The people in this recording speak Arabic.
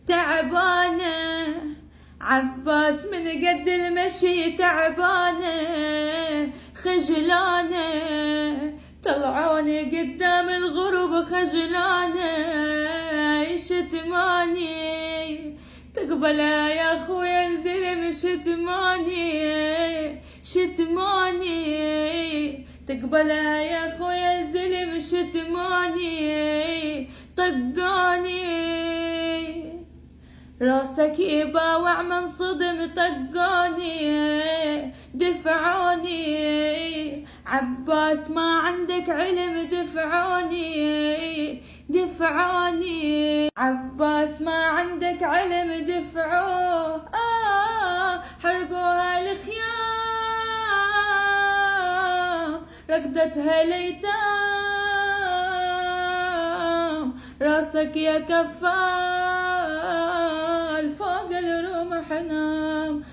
تعبانة عباس من قد المشي تعبانة خجلانة طلعوني قدام الغرب خجلانة شتماني تقبلها يا خويا الزلم شتماني تقبلها يا خويا الزلم شتماني طقاني راسك يباوع من صدم طقاني دفعوني عباس ما عندك علم دفعوني عباس ما عندك علم دفعوه حرقوها الخيام رقدتها الأيتام راسك يا كفال فوق الرمح نام